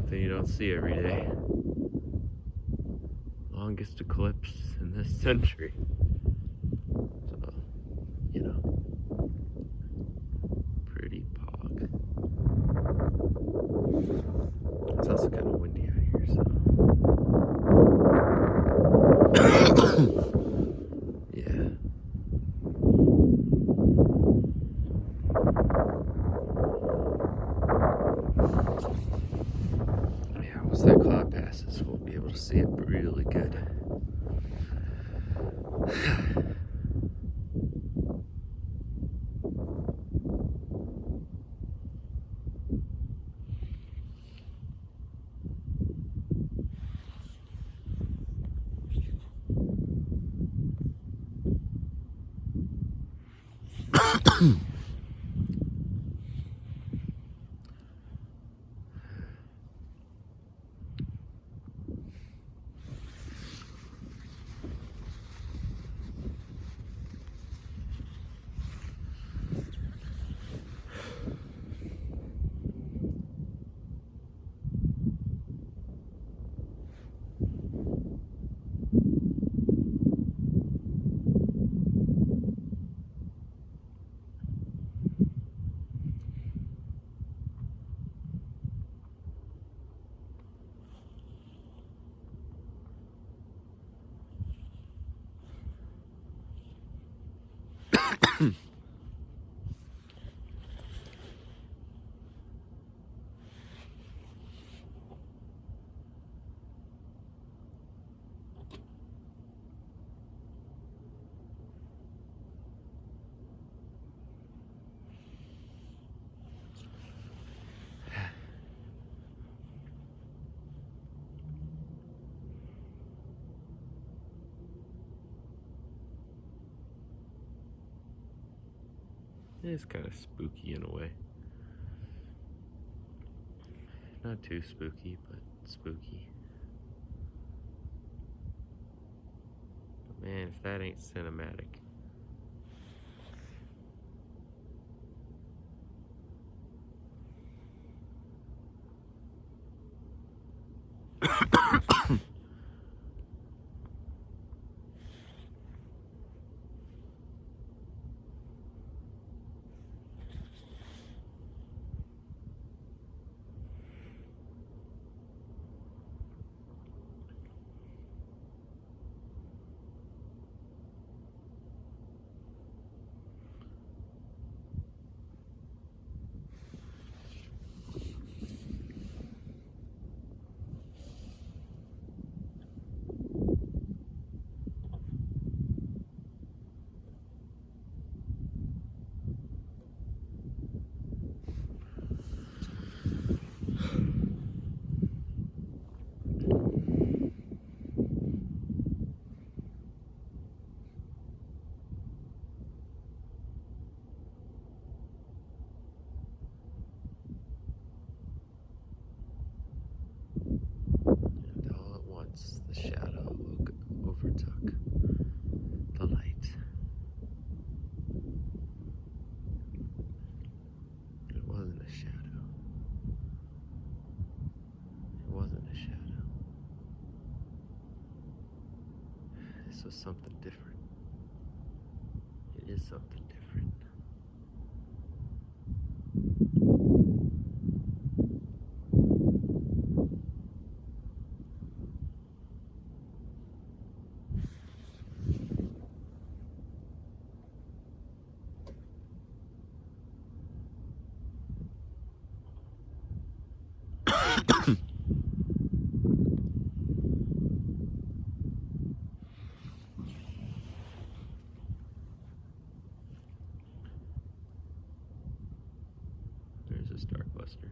something you don't see every day. Longest eclipse in this century. So, you know, pretty pog. It's also kind of windy out here, so. Yeah. Yeah, once that cloud passes, we'll be able to see it really good. It's kind of spooky in a way. Not too spooky, but spooky. But man, if that ain't cinematic. And all at once, the shadow overtook the light. It wasn't a shadow. It wasn't a shadow. This was something different. It is something different. There's a star cluster.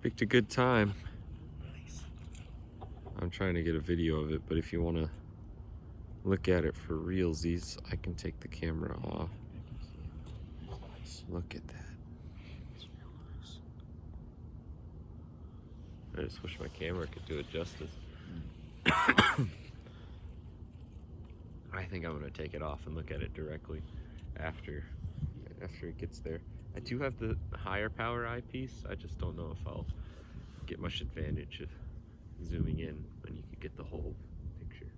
Picked a good time. I'm trying to get a video of it, but if you want to look at it for realsies, I can take the camera off. Look at that. I just wish my camera could do it justice. I think I'm gonna take it off and look at it directly after it gets there. I do have the higher power eyepiece. I just don't know if I'll get much advantage of zooming in when you could get the whole picture.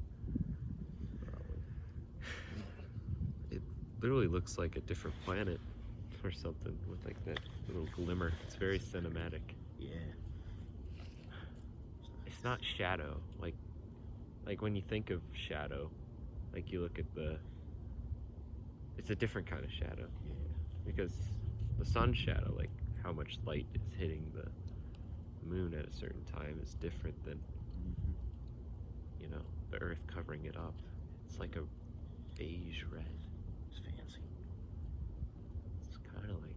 It literally looks like a different planet or something with like that little glimmer. It's very cinematic. Yeah. It's not shadow. Like when you think of shadow, like you look at it's a different kind of shadow. Yeah. Because the sun's shadow, like how much light is hitting the moon at a certain time is different than, you know, the earth covering it up. It's like a beige red. It's fancy. It's kind of like,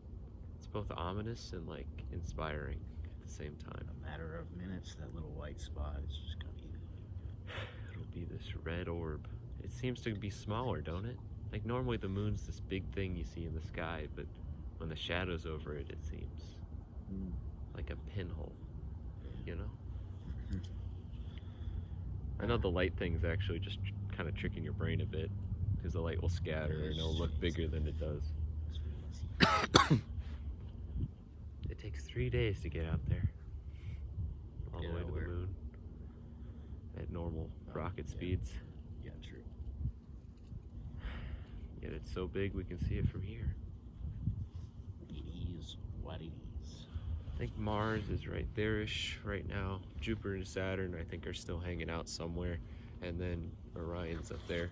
it's both ominous and like inspiring at the same time. In a matter of minutes, that little white spot is just gonna be... It'll be this red orb. It seems to be smaller, don't it? Like normally the moon's this big thing you see in the sky, but when the shadow's over it, it seems like a pinhole, you know? I know the light thing's actually just kind of tricking your brain a bit, because the light will scatter and it'll look bigger than it does. It takes 3 days to get out there, all the way to the moon, at normal rocket speeds. Yeah, true. Yet it's so big we can see it from here. It is what it is. I think Mars is right there-ish right now. Jupiter and Saturn, I think, are still hanging out somewhere. And then Orion's up there.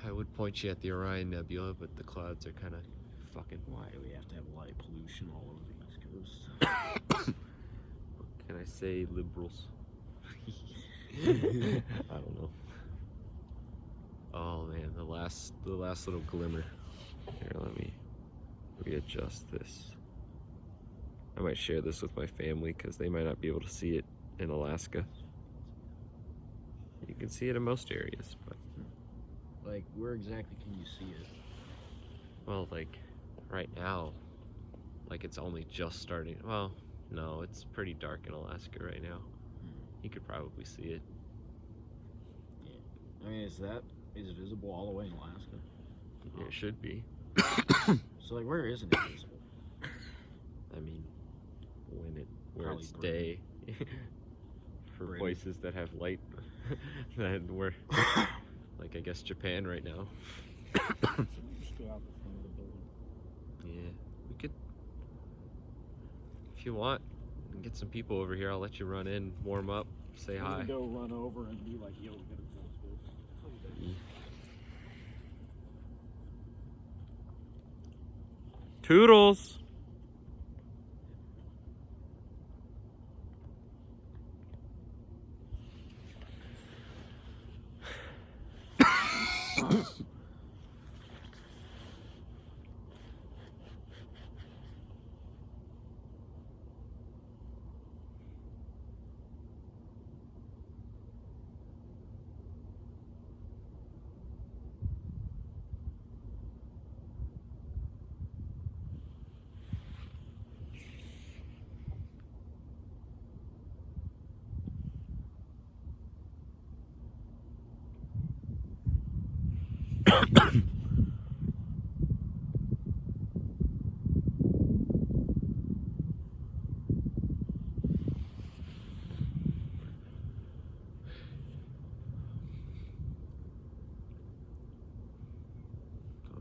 I would point you at the Orion Nebula, but the clouds are kind of fucking... Why do we have to have light pollution all over the East Coast? What can I say, liberals? I don't know. Oh man, the last little glimmer. Here, let me readjust this. I might share this with my family because they might not be able to see it in Alaska. You can see it in most areas, but... Like, where exactly can you see it? Well, like, right now, like it's only just starting. Well, no, it's pretty dark in Alaska right now. You could probably see it. Yeah. I mean, is it visible all the way in Alaska? Yeah, it should be. So, like, where isn't it visible? I mean, where Probably it's Britain. day. For Britain. places that have light, that we're, like I guess Japan right now. Just go out the front of the building. Yeah, we could, if you want, and get some people over here. I'll let you run in, warm up, say hi. I'm gonna go run over and be like, yo, we gotta telescope. Toodles!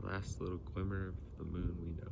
The last little glimmer of the moon we know.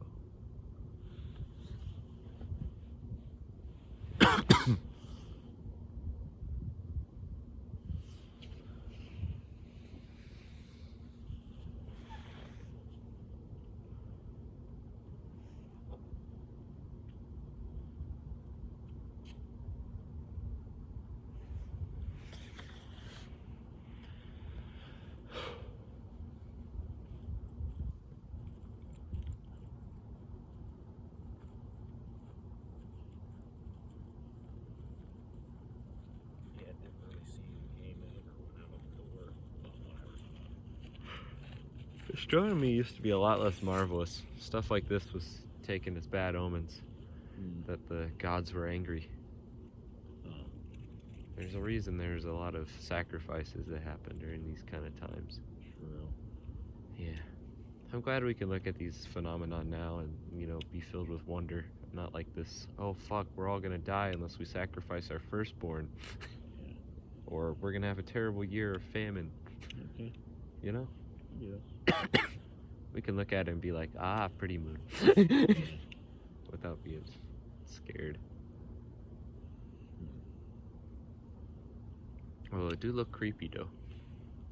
Astronomy used to be a lot less marvelous. Stuff like this was taken as bad omens, that the gods were angry. There's a reason there's a lot of sacrifices that happen during these kind of times. True. Yeah. I'm glad we can look at these phenomena now and, be filled with wonder. Not like this, oh fuck, we're all gonna die unless we sacrifice our firstborn. Yeah. Or we're gonna have a terrible year of famine. Okay. You know? Yeah. We can look at it and be like, ah, pretty moon. Without being scared. Well, it do look creepy though.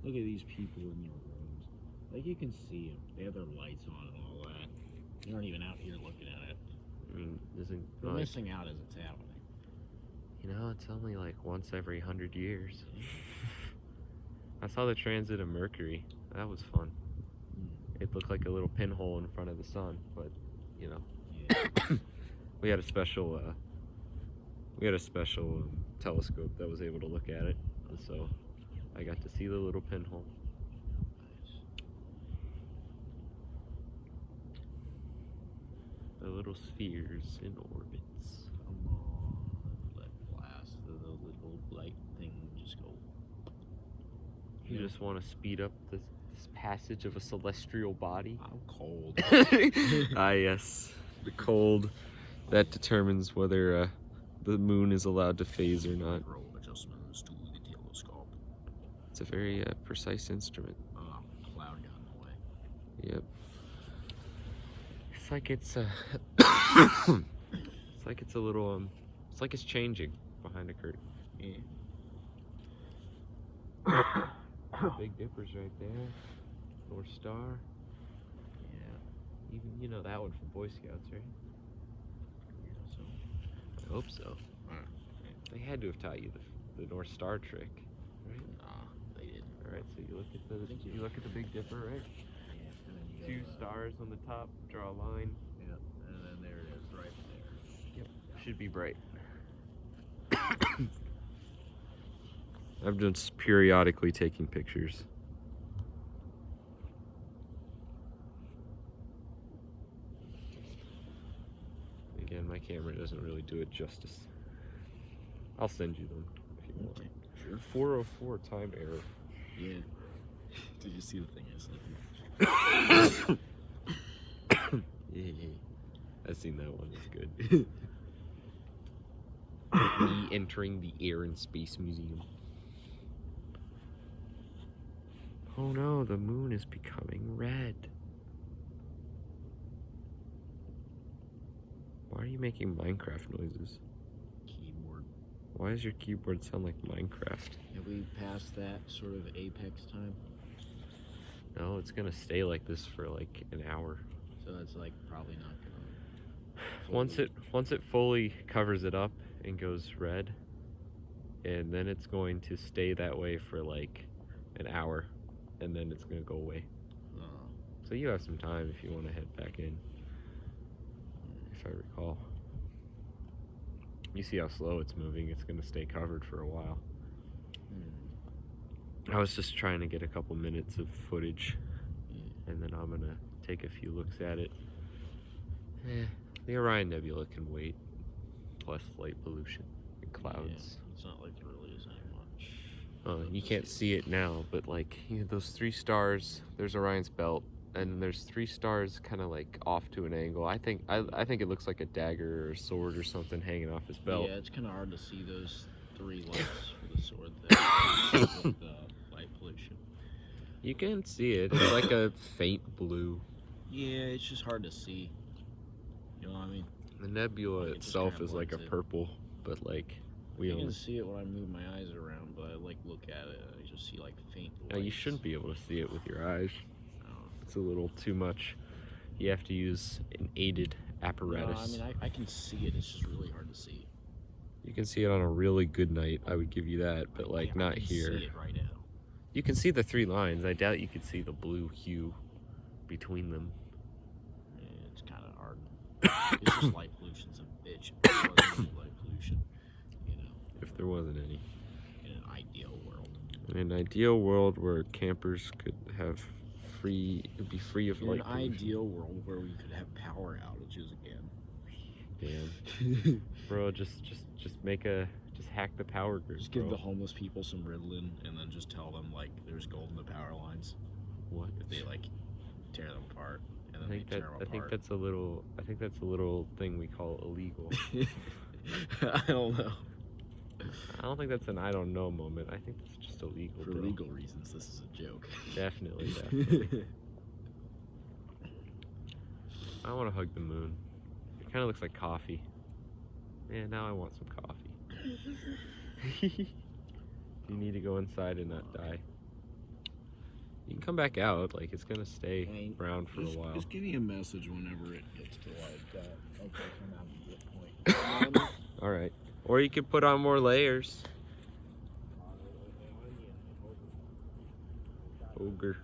Look at these people in their rooms. Like, you can see them. They have their lights on and all that. They aren't even out here looking at it. I mean, They're missing out as it's happening. It's only like once every 100 years. I saw the transit of Mercury. That was fun. It looked like a little pinhole in front of the sun, but Yeah. we had a special telescope that was able to look at it, and so I got to see the little pinhole. Nice. The little spheres in orbits. Come on, let blast the little light thing just go. You just want to speed up this passage of a celestial body. I'm cold. Ah, yes, the cold that determines whether the moon is allowed to phase or not. Roll adjustments to the telescope. It's a very precise instrument. Cloud got in the way. Yep. It's like it's it's a little it's like it's changing behind a curtain. Yeah. Big Dipper's right there. North Star. Yeah. Even that one from Boy Scouts, right? Yeah, so. I hope so. They had to have taught you the North Star trick, right? Nah, they didn't. All right, so you look at the Big Dipper, right? Yeah. And then you Two stars on the top. Draw a line. Yeah. And then there it is, right there. Yep. Should be bright. I'm just periodically taking pictures. Again, my camera doesn't really do it justice. I'll send you them if you want. Okay, sure. 404 time error. Yeah. Did you see the thing I sent you? Yeah. I've seen that one. It's good. Me entering the Air and Space Museum. Oh no, the moon is becoming red. Why are you making Minecraft noises? Keyboard. Why does your keyboard sound like Minecraft? Have we passed that sort of apex time? No, it's gonna stay like this for like an hour. So that's like probably not gonna. Once it fully covers it up and goes red, and then it's going to stay that way for like an hour, and then it's gonna go away. So you have some time if you want to head back in. If I recall. You see how slow it's moving, it's gonna stay covered for a while. I was just trying to get a couple minutes of footage, and then I'm gonna take a few looks at it. The Orion Nebula can wait, plus light pollution and clouds. Yeah, it's not like there really is any much. You can't see it now, but like those three stars, there's Orion's belt, and there's three stars kind of like off to an angle. I think it looks like a dagger or a sword or something hanging off his belt. Yeah, it's kind of hard to see those three lights for the sword thing with the light pollution. You can see it. It's like a faint blue. Yeah, it's just hard to see. You know what I mean? The nebula Like, it just itself kinda is like a blends in. purple, but like we You can don't. see it when I move my eyes around, but I like look at it and I just see like faint lights. No, you shouldn't be able to see it with your eyes. Oh. It's a little too much. You have to use an aided apparatus. No, I mean I can see it. It's just really hard to see. You can see it on a really good night. I would give you that, but like Yeah, not I can here. See it right now. You can see the three lines. I doubt you could see the blue hue between them. Yeah, it's kind of hard. It's just light pollution's a bitch. If there wasn't any light pollution, you know, If there wasn't any. in an ideal world. In an ideal world where campers could have free. It'd be free of In light an pollution. ideal world where we could have power outages again. Damn, bro, just hack the power grid. Just give bro. the homeless people some Ritalin and then just tell them like there's gold in the power lines. What? If they like tear them apart and I then think they that tear them I think apart. that's a little. I think that's a little thing we call illegal. I don't know. I don't think that's an I don't know moment. I think that's just illegal. For bro. legal reasons, this is a joke. Definitely, definitely. I want to hug the moon. It kind of looks like coffee. Man, now I want some coffee. You need to go inside and not die. You can come back out. Like, it's gonna stay brown for a while. Just give me a message whenever it gets to like that. Okay, come out to this point. All right. Or you could put on more layers. Ogre.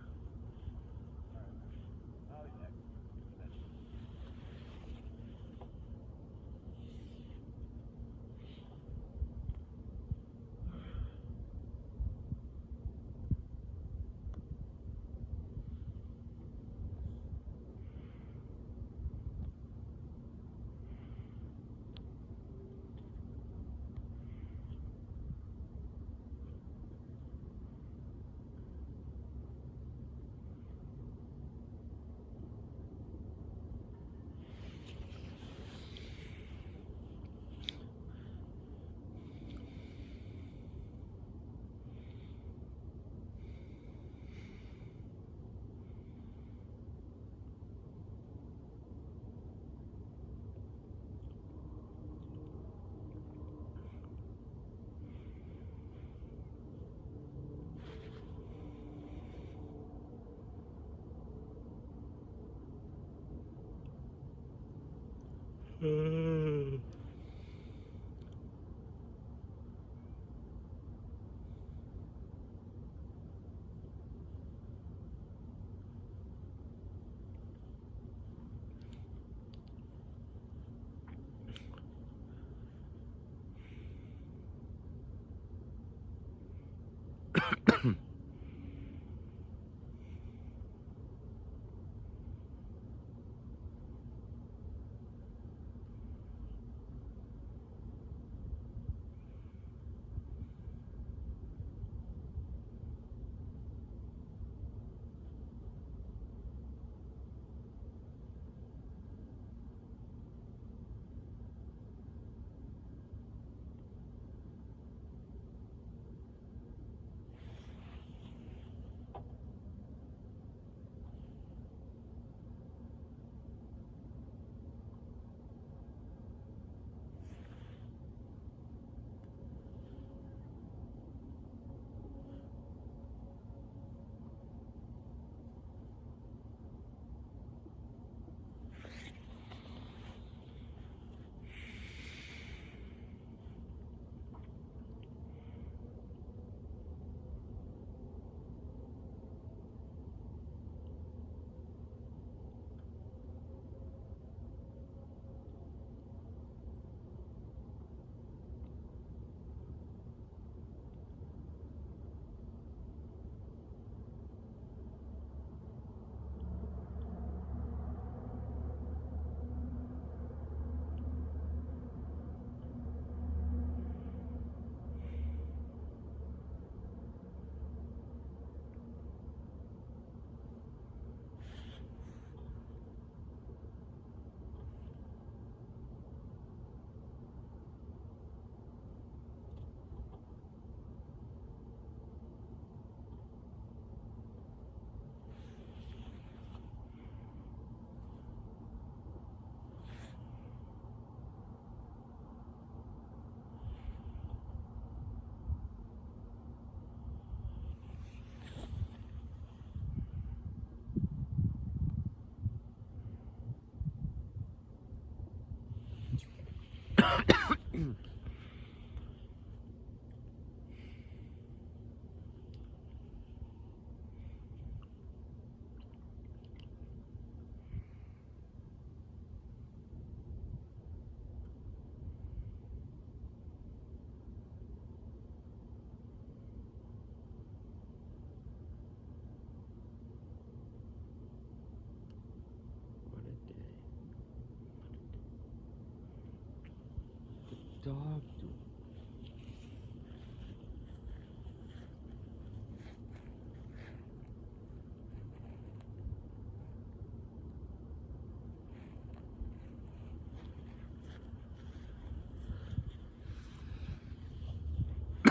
dog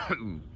doing?